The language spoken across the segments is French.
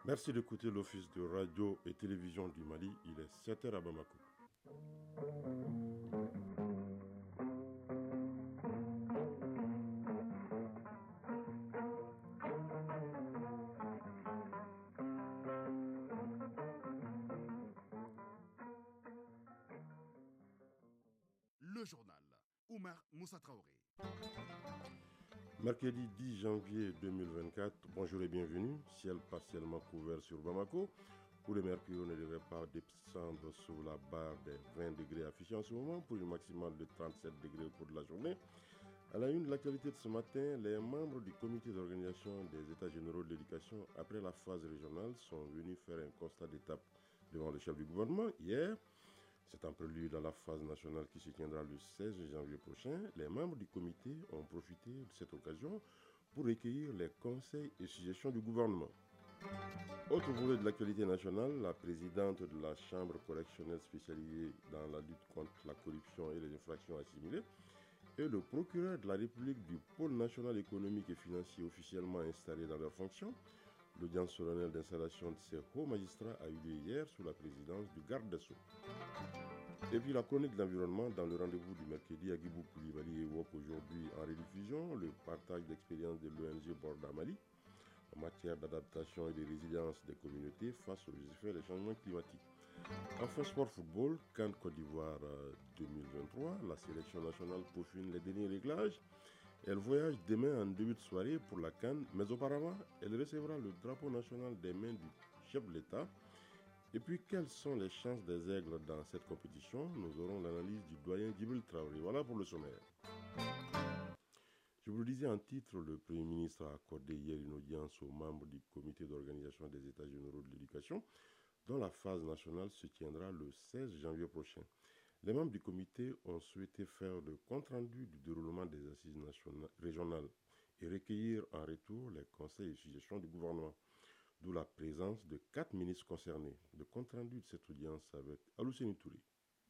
Merci d'écouter l'Office de radio et télévision du Mali. Il est 7h à Bamako. Le journal. Oumar Moussa Traoré. Mercredi 10 janvier 2024, bonjour et bienvenue. Ciel partiellement couvert sur Bamako, où le mercure ne devrait pas descendre sous la barre des 20 degrés affichés en ce moment, pour une maximale de 37 degrés au cours de la journée. À la une de l'actualité de ce matin, les membres du comité d'organisation des États généraux de l'éducation, après la phase régionale, sont venus faire un constat d'étape devant le chef du gouvernement hier. C'est un prélude à la phase nationale qui se tiendra le 16 janvier prochain. Les membres du comité ont profité de cette occasion pour recueillir les conseils et suggestions du gouvernement. Autre volet de l'actualité nationale, la présidente de la Chambre correctionnelle spécialisée dans la lutte contre la corruption et les infractions assimilées et le procureur de la République du pôle national économique et financier officiellement installé dans leurs fonctions. L'audience solennelle d'installation de ces hauts magistrats a eu lieu hier sous la présidence du garde des Sceaux. Et puis la chronique de l'environnement dans le rendez-vous du mercredi à Guibou Koulibaly et Wok aujourd'hui en rediffusion, le partage d'expérience de l'ONG Borda Mali en matière d'adaptation et de résilience des communautés face aux effets des changements climatiques. Enfin, sport football, CAN Côte d'Ivoire 2023, la sélection nationale peaufine les derniers réglages. Elle voyage demain en début de soirée pour la CAN, mais auparavant, elle recevra le drapeau national des mains du chef de l'État. Et puis, quelles sont les chances des aigles dans cette compétition? Nous aurons l'analyse du doyen Djibril Traoré. Voilà pour le sommaire. Je vous le disais en titre, le Premier ministre a accordé hier une audience aux membres du comité d'organisation des États généraux de l'éducation, dont la phase nationale se tiendra le 16 janvier prochain. Les membres du comité ont souhaité faire le compte-rendu du déroulement des assises régionales et recueillir en retour les conseils et suggestions du gouvernement, d'où la présence de 4 ministres concernés. Le compte-rendu de cette audience avec Alousseni Touré.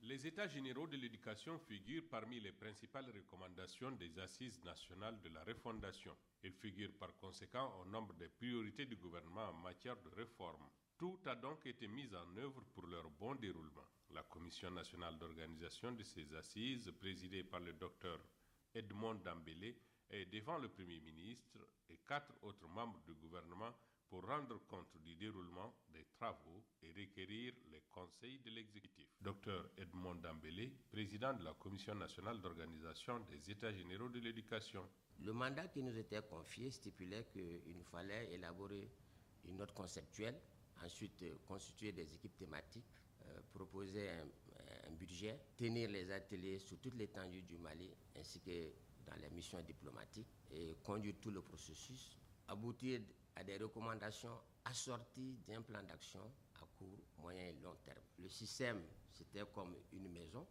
Les États généraux de l'éducation figurent parmi les principales recommandations des Assises nationales de la refondation. Ils figurent par conséquent au nombre des priorités du gouvernement en matière de réforme. Tout a donc été mis en œuvre pour leur bon déroulement. La Commission nationale d'organisation de ces assises, présidée par le docteur Edmond Dambélé, est devant le Premier ministre et 4 autres membres du gouvernement pour rendre compte du déroulement des travaux et requérir les conseils de l'exécutif. Dr Edmond Dambélé, président de la Commission nationale d'organisation des États généraux de l'éducation. Le mandat qui nous était confié stipulait qu'il nous fallait élaborer une note conceptuelle, ensuite constituer des équipes thématiques, proposer un budget, tenir les ateliers sur toute l'étendue du Mali ainsi que dans les missions diplomatiques et conduire tout le processus, aboutir à des recommandations assorties d'un plan d'action à court, moyen et long terme. Le système, c'était comme une maison.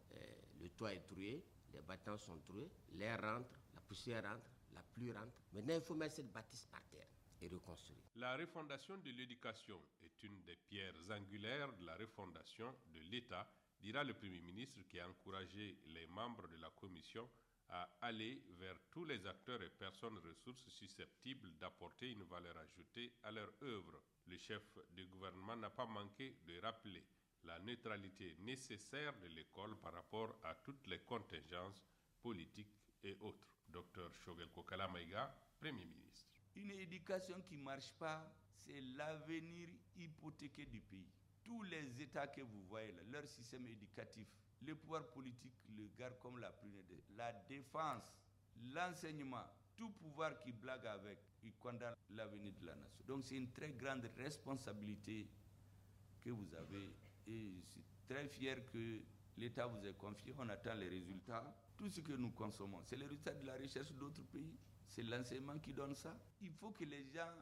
Le toit est troué, les bâtiments sont troués, l'air rentre, la poussière rentre, la pluie rentre. Maintenant, il faut mettre cette bâtisse par terre et reconstruire. La refondation de l'éducation est une des pierres angulaires de la refondation de l'État, dira le Premier ministre qui a encouragé les membres de la Commission à aller vers tous les acteurs et personnes ressources susceptibles d'apporter une valeur ajoutée à leur œuvre. Le chef du gouvernement n'a pas manqué de rappeler la neutralité nécessaire de l'école par rapport à toutes les contingences politiques et autres. Dr Shogel Kokala Maïga, Premier ministre. Une éducation qui ne marche pas, c'est l'avenir hypothéqué du pays. Tous les États que vous voyez là, leur système éducatif, le pouvoir politique le garde comme la priorité. La défense, l'enseignement, tout pouvoir qui blague avec, il condamne l'avenir de la nation. Donc c'est une très grande responsabilité que vous avez et je suis très fier que l'État vous ait confié. On attend les résultats. Tout ce que nous consommons, c'est le résultat de la recherche d'autres pays. C'est l'enseignement qui donne ça. Il faut que les gens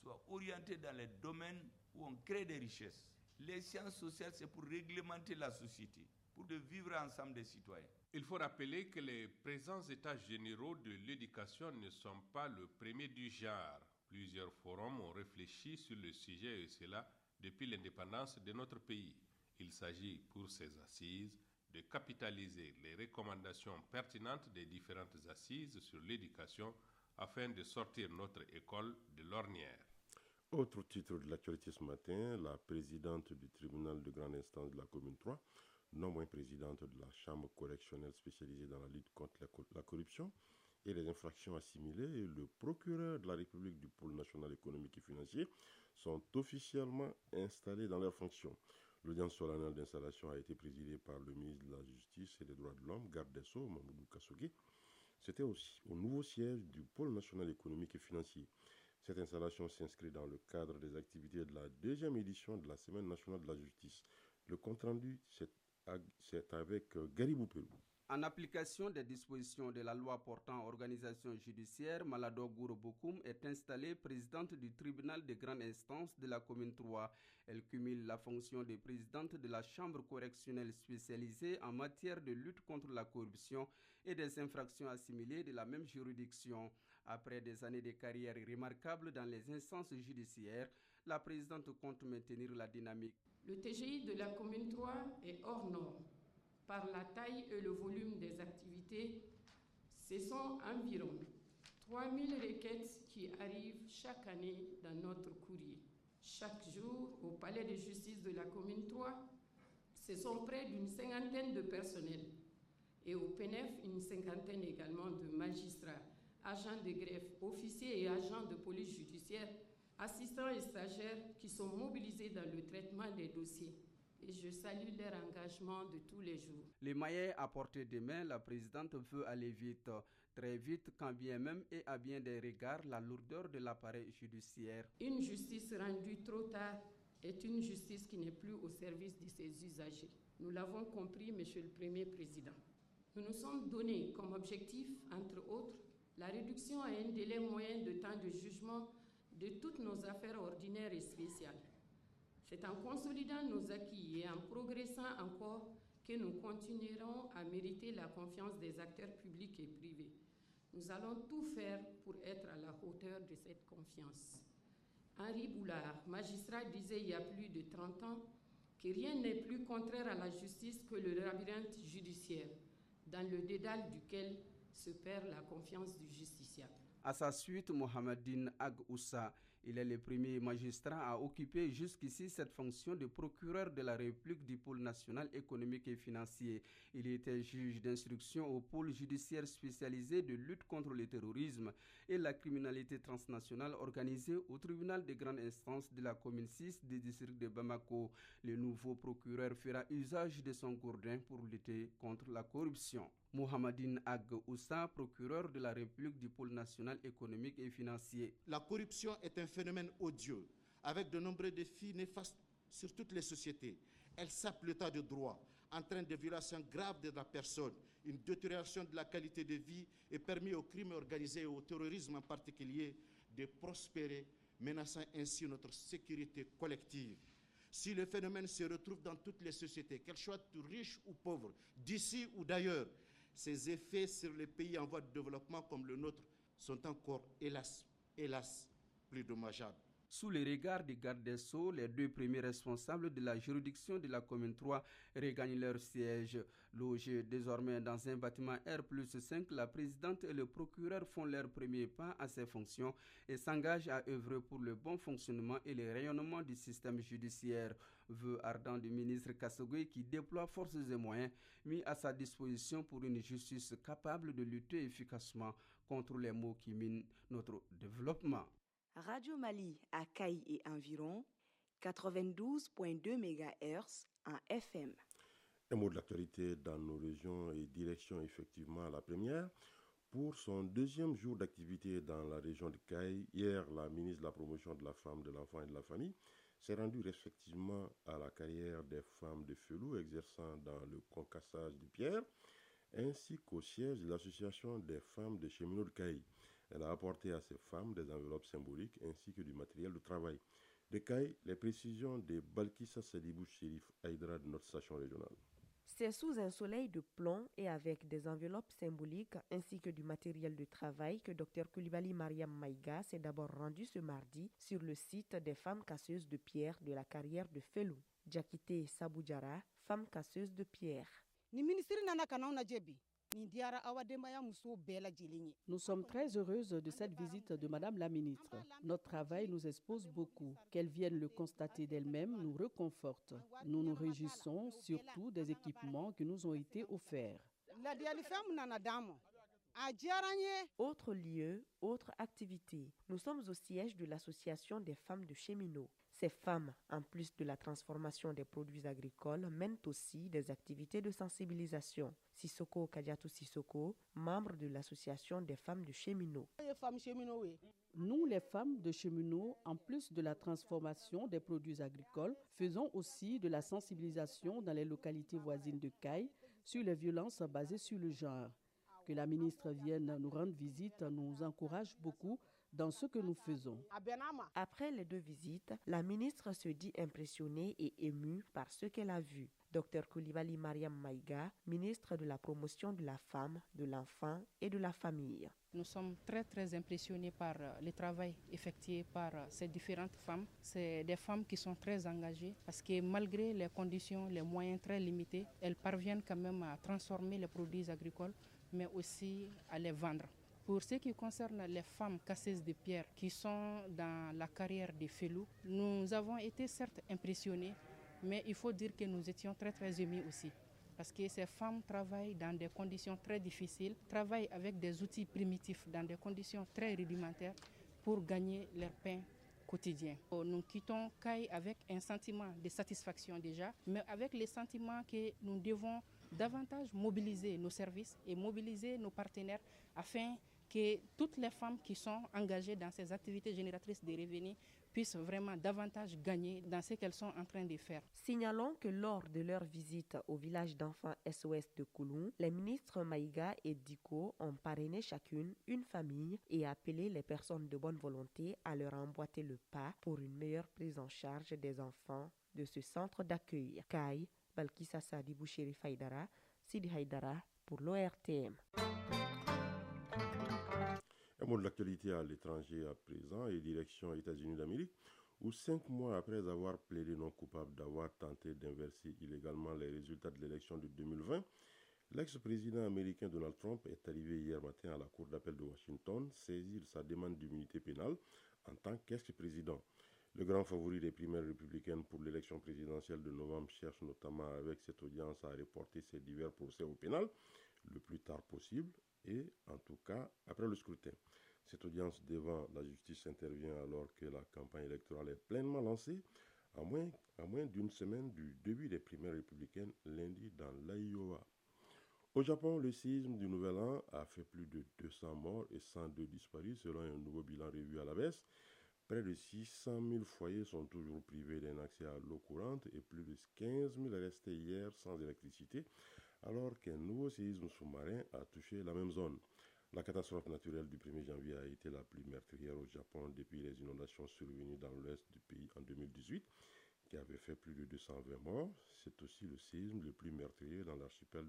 soient orientés dans les domaines où on crée des richesses. Les sciences sociales, c'est pour réglementer la société, pour de vivre ensemble des citoyens. Il faut rappeler que les présents états généraux de l'éducation ne sont pas le premier du genre. Plusieurs forums ont réfléchi sur le sujet et cela depuis l'indépendance de notre pays. Il s'agit pour ces assises de capitaliser les recommandations pertinentes des différentes assises sur l'éducation afin de sortir notre école de l'ornière. Autre titre de l'actualité ce matin, la présidente du tribunal de grande instance de la commune 3, non moins présidente de la chambre correctionnelle spécialisée dans la lutte contre la corruption et les infractions assimilées, et le procureur de la République du pôle national économique et financier sont officiellement installés dans leurs fonctions. L'audience solennelle d'installation a été présidée par le ministre de la Justice et des Droits de l'Homme, garde des Sceaux, Mamoudou Kassogé. C'était aussi au nouveau siège du pôle national économique et financier. Cette installation s'inscrit dans le cadre des activités de la deuxième édition de la Semaine nationale de la justice. Le compte-rendu, c'est avec Gary Boupelou. En application des dispositions de la loi portant organisation judiciaire, Malado Gouro Bokoum est installée présidente du tribunal de grande instance de la commune 3. Elle cumule la fonction de présidente de la chambre correctionnelle spécialisée en matière de lutte contre la corruption et des infractions assimilées de la même juridiction. Après des années de carrière remarquables dans les instances judiciaires, la présidente compte maintenir la dynamique. Le TGI de la commune 3 est hors norme. Par la taille et le volume des activités, ce sont environ 3000 requêtes qui arrivent chaque année dans notre courrier. Chaque jour, au palais de justice de la commune 3, ce sont près d'une cinquantaine de personnels. Et au PNF, une cinquantaine également de magistrats, agents de greffe, officiers et agents de police judiciaire, assistants et stagiaires qui sont mobilisés dans le traitement des dossiers. Et je salue leur engagement de tous les jours. Les maillets à portée de main, la présidente veut aller vite, très vite, quand bien même et à bien des regards, la lourdeur de l'appareil judiciaire. Une justice rendue trop tard est une justice qui n'est plus au service de ses usagers. Nous l'avons compris, Monsieur le Premier Président. Nous nous sommes donnés comme objectif, entre autres, la réduction à un délai moyen de temps de jugement de toutes nos affaires ordinaires et spéciales. C'est en consolidant nos acquis et en progressant encore que nous continuerons à mériter la confiance des acteurs publics et privés. Nous allons tout faire pour être à la hauteur de cette confiance. Henri Boulard, magistrat, disait il y a plus de 30 ans que rien n'est plus contraire à la justice que le labyrinthe judiciaire, dans le dédale duquel se perd la confiance du justiciable. À sa suite, Mohamedine Ag Oussa, il est le premier magistrat à occuper jusqu'ici cette fonction de procureur de la République du pôle national économique et financier. Il était juge d'instruction au pôle judiciaire spécialisé de lutte contre le terrorisme et la criminalité transnationale organisée au tribunal de grande instance de la commune 6 du district de Bamako. Le nouveau procureur fera usage de son gourdin pour lutter contre la corruption. Mohamedine Ag Oussa, procureur de la République du pôle national économique et financier. La corruption est un phénomène odieux, avec de nombreux défis néfastes sur toutes les sociétés. Elle sape l'état de droit, entraîne des violations graves de la personne, une détérioration de la qualité de vie et permet aux crimes organisés et au terrorisme en particulier de prospérer, menaçant ainsi notre sécurité collective. Si le phénomène se retrouve dans toutes les sociétés, qu'elles soient riches ou pauvres, d'ici ou d'ailleurs, ses effets sur les pays en voie de développement comme le nôtre sont encore, hélas, plus dommageables. Sous les regards des gardes des Sceaux, les deux premiers responsables de la juridiction de la commune 3 regagnent leur siège. Logés désormais dans un bâtiment R+5, la présidente et le procureur font leur premier pas à ces fonctions et s'engagent à œuvrer pour le bon fonctionnement et le rayonnement du système judiciaire. Vœu ardent du ministre Kassogé qui déploie forces et moyens mis à sa disposition pour une justice capable de lutter efficacement contre les maux qui minent notre développement. Radio Mali à Kaï et environ 92.2 MHz en FM. Un mot de l'actualité dans nos régions et direction effectivement à la première. Pour son deuxième jour d'activité dans la région de Kaï, hier, la ministre de la Promotion de la Femme, de l'Enfant et de la Famille s'est rendue respectivement à la carrière des femmes de Felou exerçant dans le concassage de pierre, ainsi qu'au siège de l'association des femmes de cheminots de Kaï. Elle a apporté à ces femmes des enveloppes symboliques ainsi que du matériel de travail. De Kaï, les précisions de Balkissa Sadibou Chérif Aïdra de notre station régionale. C'est sous un soleil de plomb et avec des enveloppes symboliques ainsi que du matériel de travail que Dr Koulibaly Mariam Maïga s'est d'abord rendu ce mardi sur le site des femmes casseuses de pierre de la carrière de Felou. Djakité Saboudjara, femme casseuse de pierre. Ni ministre nana kana na jebi. Nous sommes très heureuses de cette visite de Madame la ministre. Notre travail nous expose beaucoup. Qu'elle vienne le constater d'elle-même nous réconforte. Nous nous réjouissons surtout des équipements qui nous ont été offerts. Autre lieu, autre activité. Nous sommes au siège de l'association des femmes de cheminots. Ces femmes, en plus de la transformation des produits agricoles, mènent aussi des activités de sensibilisation. Sissoko Kadiatou Sissoko, membre de l'association des femmes de cheminots. Nous, les femmes de cheminots, en plus de la transformation des produits agricoles, faisons aussi de la sensibilisation dans les localités voisines de Caille sur les violences basées sur le genre. Que la ministre vienne nous rendre visite nous encourage beaucoup dans ce que nous faisons. Après les 2 visites, la ministre se dit impressionnée et émue par ce qu'elle a vu. Dr Coulibaly Mariam Maïga, ministre de la promotion de la femme, de l'enfant et de la famille. Nous sommes très impressionnés par le travail effectué par ces différentes femmes. C'est des femmes qui sont très engagées parce que malgré les conditions, les moyens très limités, elles parviennent quand même à transformer les produits agricoles, mais aussi à les vendre. Pour ce qui concerne les femmes casseuses de pierre qui sont dans la carrière des Félou, nous avons été certes impressionnés, mais il faut dire que nous étions très émus aussi. Parce que ces femmes travaillent dans des conditions très difficiles, travaillent avec des outils primitifs dans des conditions très rudimentaires pour gagner leur pain quotidien. Nous quittons Caille avec un sentiment de satisfaction déjà, mais avec le sentiment que nous devons davantage mobiliser nos services et mobiliser nos partenaires afin que toutes les femmes qui sont engagées dans ces activités génératrices de revenus puissent vraiment davantage gagner dans ce qu'elles sont en train de faire. Signalons que lors de leur visite au village d'enfants SOS de Kouloum, les ministres Maïga et Diko ont parrainé chacune une famille et appelé les personnes de bonne volonté à leur emboîter le pas pour une meilleure prise en charge des enfants de ce centre d'accueil. Kai, Balkissa Sadibou Chérif Haïdara, Sidi Haïdara pour l'ORTM. Un mot de l'actualité à l'étranger à présent et direction États-Unis d'Amérique, où 5 mois après avoir plaidé non coupable d'avoir tenté d'inverser illégalement les résultats de l'élection de 2020, l'ex-président américain Donald Trump est arrivé hier matin à la Cour d'appel de Washington saisir sa demande d'immunité pénale en tant qu'ex-président. Le grand favori des primaires républicaines pour l'élection présidentielle de novembre cherche notamment avec cette audience à reporter ses divers procès au pénal le plus tard possible et en tout cas après le scrutin. Cette audience devant la justice intervient alors que la campagne électorale est pleinement lancée à moins d'une semaine du début des primaires républicaines lundi dans l'Iowa. Au Japon, le séisme du Nouvel An a fait plus de 200 morts et 102 disparus selon un nouveau bilan revu à la baisse. Près de 600 000 foyers sont toujours privés d'un accès à l'eau courante et plus de 15 000 restés hier sans électricité, alors qu'un nouveau séisme sous-marin a touché la même zone. La catastrophe naturelle du 1er janvier a été la plus meurtrière au Japon depuis les inondations survenues dans l'ouest du pays en 2018, qui avait fait plus de 220 morts. C'est aussi le séisme le plus meurtrier dans l'archipel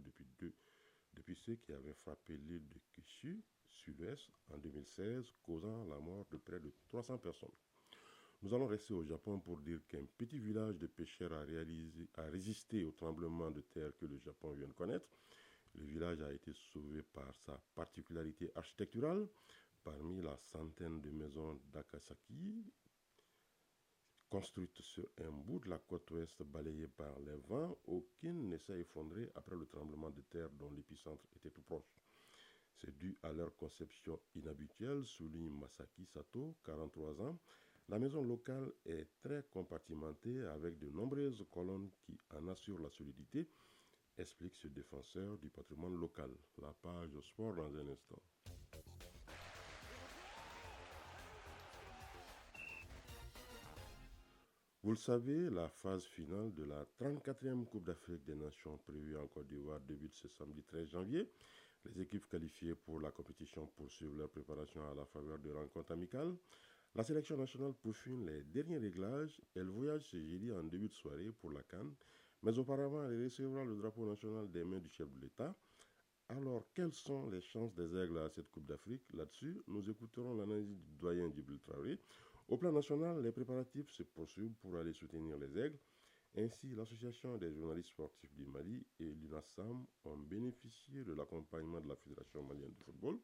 depuis ceux qui avaient frappé l'île de Kyushu, sud-ouest, en 2016, causant la mort de près de 300 personnes. Nous allons rester au Japon pour dire qu'un petit village de pêcheurs a résisté au tremblement de terre que le Japon vient de connaître. Le village a été sauvé par sa particularité architecturale. Parmi la centaine de maisons d'Akasaki, construites sur un bout de la côte ouest balayée par les vents, aucune ne s'est effondrée après le tremblement de terre dont l'épicentre était tout proche. C'est dû à leur conception inhabituelle, souligne Masaki Sato, 43 ans. La maison locale est très compartimentée avec de nombreuses colonnes qui en assurent la solidité, explique ce défenseur du patrimoine local. La page sport dans un instant. Vous le savez, la phase finale de la 34e Coupe d'Afrique des Nations prévue en Côte d'Ivoire débute ce samedi 13 janvier. Les équipes qualifiées pour la compétition poursuivent leur préparation à la faveur de rencontres amicales. La sélection nationale peaufine les derniers réglages. Elle voyage ce jeudi en début de soirée pour la CAN, mais auparavant elle recevra le drapeau national des mains du chef de l'État. Alors, quelles sont les chances des Aigles à cette Coupe d'Afrique? Là-dessus, nous écouterons l'analyse du doyen Djibril Traoré. Au plan national, les préparatifs se poursuivent pour aller soutenir les Aigles. Ainsi, l'Association des journalistes sportifs du Mali et l'UNASAM ont bénéficié de l'accompagnement de la Fédération malienne de football.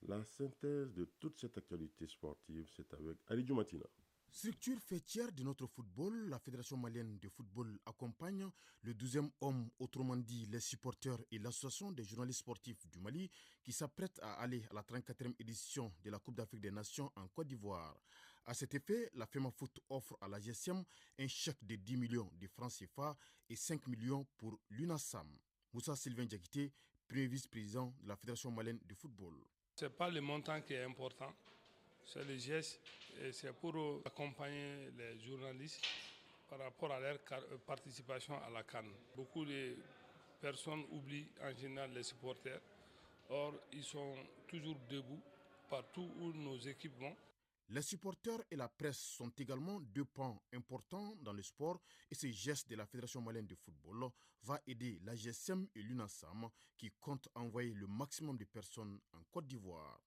La synthèse de toute cette actualité sportive, c'est avec Ali Djoumatina. Structure fêtière de notre football, la Fédération malienne de football accompagne le 12e homme, autrement dit les supporters et l'association des journalistes sportifs du Mali qui s'apprête à aller à la 34e édition de la Coupe d'Afrique des Nations en Côte d'Ivoire. À cet effet, la FEMAFOOT offre à la GSM un chèque de 10 millions de francs CFA et 5 millions pour l'UNASAM. Moussa Sylvain Diakité, premier vice-président de la Fédération malienne de football. Ce n'est pas le montant qui est important, c'est le geste et c'est pour accompagner les journalistes par rapport à leur participation à la CAN. Beaucoup de personnes oublient en général les supporters, or ils sont toujours debout partout où nos équipes vont. Les supporters et la presse sont également deux pans importants dans le sport et ce geste de la Fédération malienne de football va aider la GSM et l'UNASAM qui comptent envoyer le maximum de personnes en Côte d'Ivoire.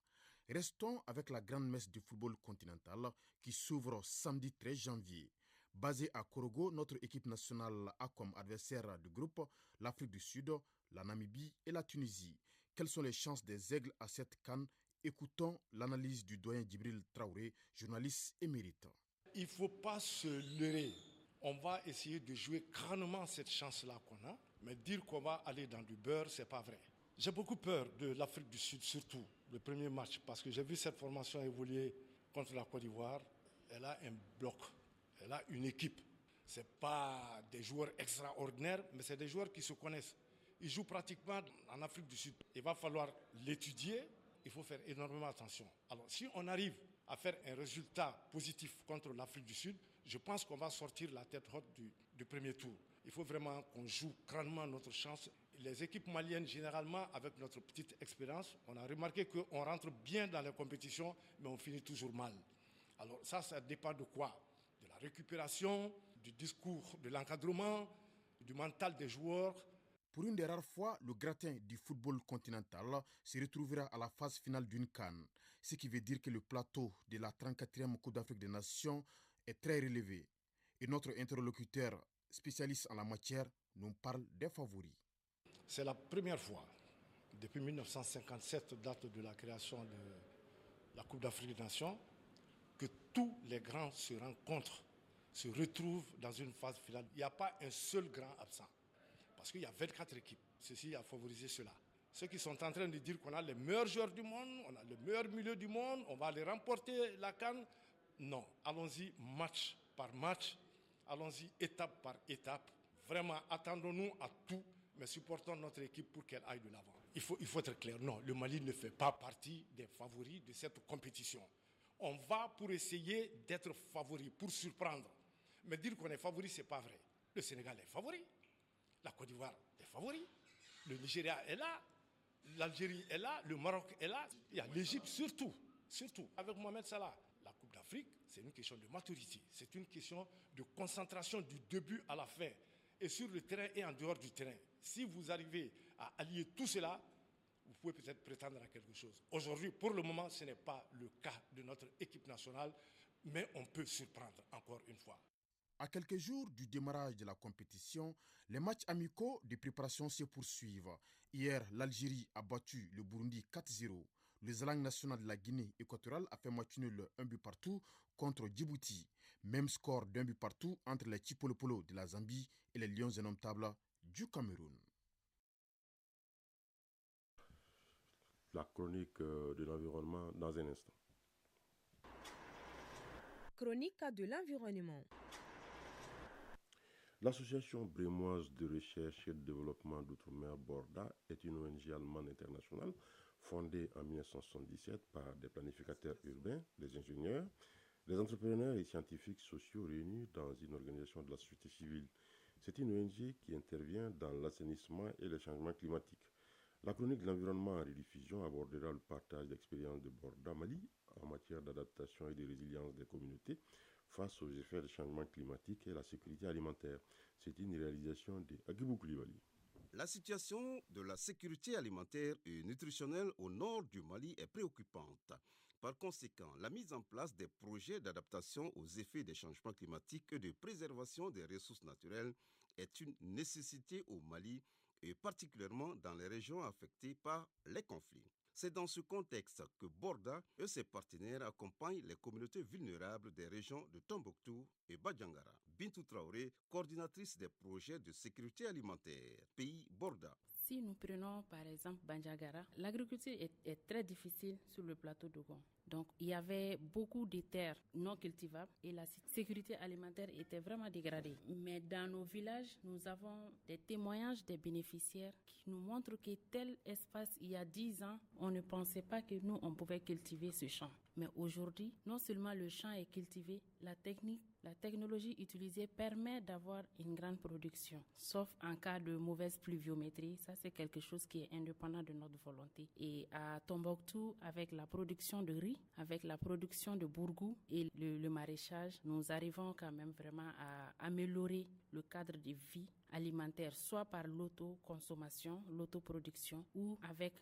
Restons avec la grande messe du football continental qui s'ouvre samedi 13 janvier. Basée à Korogo, notre équipe nationale a comme adversaire du groupe l'Afrique du Sud, la Namibie et la Tunisie. Quelles sont les chances des Aigles à cette CAN? Écoutons l'analyse du doyen Djibril Traoré, journaliste émérite. Il ne faut pas se leurrer. On va essayer de jouer crânement cette chance-là qu'on a, mais dire qu'on va aller dans du beurre, ce n'est pas vrai. J'ai beaucoup peur de l'Afrique du Sud, surtout le premier match, parce que j'ai vu cette formation évoluer contre la Côte d'Ivoire. Elle a un bloc, elle a une équipe. Ce n'est pas des joueurs extraordinaires, mais c'est des joueurs qui se connaissent. Ils jouent pratiquement en Afrique du Sud. Il va falloir l'étudier. Il faut faire énormément attention. Alors, si on arrive à faire un résultat positif contre l'Afrique du Sud, je pense qu'on va sortir la tête haute du premier tour. Il faut vraiment qu'on joue grandement notre chance. Les équipes maliennes, généralement, avec notre petite expérience, on a remarqué qu'on rentre bien dans les compétitions, mais on finit toujours mal. Alors ça dépend de quoi? De la récupération, du discours, de l'encadrement, du mental des joueurs. Pour une des rares fois, le gratin du football continental se retrouvera à la phase finale d'une CAN, ce qui veut dire que le plateau de la 34e Coupe d'Afrique des Nations est très relevé. Et notre interlocuteur spécialiste en la matière nous parle des favoris. C'est la première fois, depuis 1957, date de la création de la Coupe d'Afrique des Nations, que tous les grands se rencontrent, se retrouvent dans une phase finale. Il n'y a pas un seul grand absent. Parce qu'il y a 24 équipes. Ceci a favorisé cela. Ceux qui sont en train de dire qu'on a les meilleurs joueurs du monde, on a le meilleur milieu du monde, on va aller remporter la CAN. Non, allons-y match par match, allons-y étape par étape. Vraiment, attendons-nous à tout, mais supportons notre équipe pour qu'elle aille de l'avant. Il faut être clair, non, le Mali ne fait pas partie des favoris de cette compétition. On va pour essayer d'être favori, pour surprendre. Mais dire qu'on est favori, ce n'est pas vrai. Le Sénégal est favori. La Côte d'Ivoire est favori, le Nigeria est là, l'Algérie est là, le Maroc est là, il y a l'Égypte surtout, avec Mohamed Salah. La Coupe d'Afrique, c'est une question de maturité, c'est une question de concentration du début à la fin, et sur le terrain et en dehors du terrain. Si vous arrivez à allier tout cela, vous pouvez peut-être prétendre à quelque chose. Aujourd'hui, pour le moment, ce n'est pas le cas de notre équipe nationale, mais on peut surprendre encore une fois. À quelques jours du démarrage de la compétition, les matchs amicaux de préparation se poursuivent. Hier, l'Algérie a battu le Burundi 4-0. Le Zalang national de la Guinée équatoriale a fait match nul 1 but partout contre Djibouti. Même score d'1 but partout entre les Chipolopolo de la Zambie et les Lions indomptables du Cameroun. La chronique de l'environnement dans un instant. Chronique de l'environnement. L'Association brémoise de recherche et de développement d'outre-mer Borda est une ONG allemande internationale fondée en 1977 par des planificateurs urbains, des ingénieurs, des entrepreneurs et scientifiques sociaux réunis dans une organisation de la société civile. C'est une ONG qui intervient dans l'assainissement et le changement climatique. La chronique de l'environnement en rediffusion abordera le partage d'expériences de Borda Mali en matière d'adaptation et de résilience des communautés face aux effets du changement climatique et la sécurité alimentaire. C'est une réalisation de Agibou Koulibaly. La situation de la sécurité alimentaire et nutritionnelle au nord du Mali est préoccupante. Par conséquent, la mise en place des projets d'adaptation aux effets des changements climatiques et de préservation des ressources naturelles est une nécessité au Mali et particulièrement dans les régions affectées par les conflits. C'est dans ce contexte que Borda et ses partenaires accompagnent les communautés vulnérables des régions de Tombouctou et Badjangara. Bintou Traoré, coordinatrice des projets de sécurité alimentaire, pays Borda. Si nous prenons par exemple Badjangara, l'agriculture est très difficile sur le plateau d'Ogon. Donc, il y avait beaucoup de terres non cultivables et la sécurité alimentaire était vraiment dégradée. Mais dans nos villages, nous avons des témoignages des bénéficiaires qui nous montrent que tel espace, il y a 10 ans, on ne pensait pas que nous, on pouvait cultiver ce champ. Mais aujourd'hui, non seulement le champ est cultivé, la technologie utilisée permet d'avoir une grande production, sauf en cas de mauvaise pluviométrie. Ça, c'est quelque chose qui est indépendant de notre volonté. Et à Tombouctou, avec la production de riz, avec la production de bourgou et le maraîchage, nous arrivons quand même vraiment à améliorer le cadre de vie alimentaire, soit par l'autoconsommation, l'autoproduction ou avec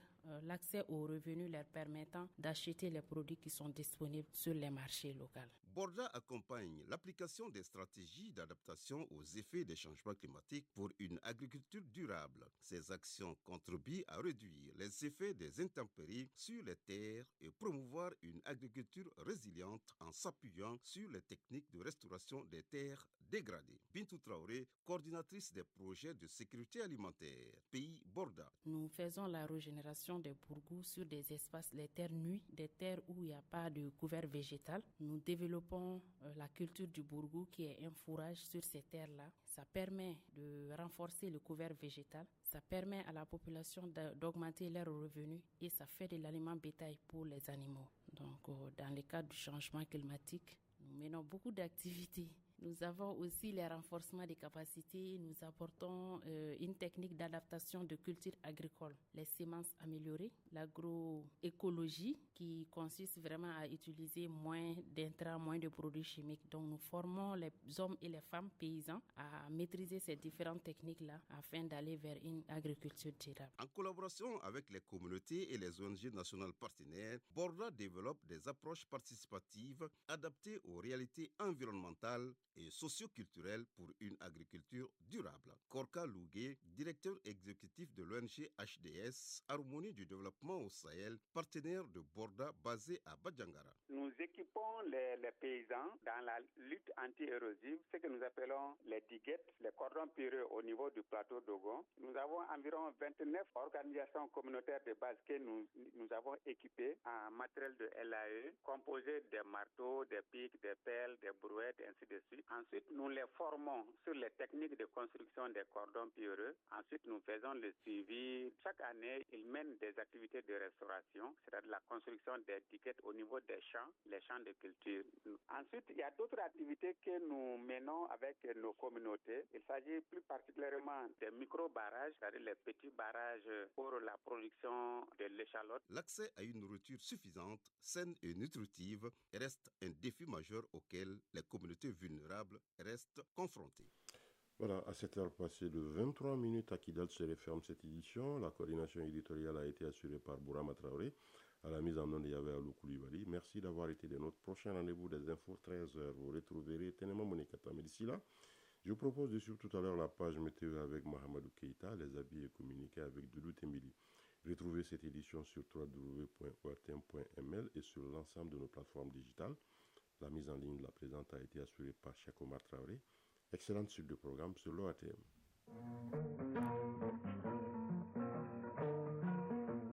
l'accès aux revenus leur permettant d'acheter les produits qui sont disponibles sur les marchés locaux. Borda accompagne l'application des stratégies d'adaptation aux effets des changements climatiques pour une agriculture durable. Ces actions contribuent à réduire les effets des intempéries sur les terres et promouvoir une agriculture résiliente en s'appuyant sur les techniques de restauration des terres dégradées. Bintou Traoré, coordinatrice des projets de sécurité alimentaire, pays Borda. Nous faisons la régénération des bourgous sur des espaces, les terres nues, des terres où il n'y a pas de couvert végétal. Nous développons la culture du bourgou qui est un fourrage sur ces terres-là. Ça permet de renforcer le couvert végétal. Ça permet à la population d'augmenter leurs revenus et ça fait de l'aliment bétail pour les animaux. Donc, dans le cadre du changement climatique, nous menons beaucoup d'activités. Nous avons aussi les renforcements des capacités. Nous apportons une technique d'adaptation de culture agricole, les semences améliorées, l'agroécologie qui consiste vraiment à utiliser moins d'intrants, moins de produits chimiques. Donc nous formons les hommes et les femmes paysans à maîtriser ces différentes techniques-là afin d'aller vers une agriculture durable. En collaboration avec les communautés et les ONG nationales partenaires, Borda développe des approches participatives adaptées aux réalités environnementales et socio-culturelle pour une agriculture durable. Korka Lougué, directeur exécutif de l'ONG HDS, Harmonie du développement au Sahel, partenaire de Borda basé à Badjangara. Nous équipons les paysans dans la lutte anti-érosive, ce que nous appelons les diguettes, les cordons pierreux au niveau du plateau d'Ogon. Nous avons environ 29 organisations communautaires de base que nous avons équipées en matériel de LAE, composé des marteaux, des pics, des pelles, des brouettes, ainsi de suite. Ensuite, nous les formons sur les techniques de construction des cordons pierreux. Ensuite, nous faisons le suivi. Chaque année, ils mènent des activités de restauration, c'est-à-dire la construction des diguettes au niveau des champs, les champs de culture. Ensuite, il y a d'autres activités que nous menons avec nos communautés. Il s'agit plus particulièrement des micro-barrages, c'est-à-dire les petits barrages pour la production de l'échalote. L'accès à une nourriture suffisante, saine et nutritive reste un défi majeur auquel les communautés vulnérables restent confrontées. Voilà, à cette heure passée de 23 minutes, à Kidal se referme cette édition. La coordination éditoriale a été assurée par Bourama Traoré. À la mise en onde, il y avait Alou Koulibaly. Merci d'avoir été de notre prochain rendez-vous des infos 13h. Vous retrouverez Ténéma Monikata. Mais d'ici là, je vous propose de suivre tout à l'heure la page météo avec Mahamadou Keïta, les habits et communiquer avec Doudou Tembili. Retrouvez cette édition sur www.ortm.ml et sur l'ensemble de nos plateformes digitales. La mise en ligne de la présente a été assurée par Cheikh Omar Traoré. Excellente suite de programme sur l'OATM.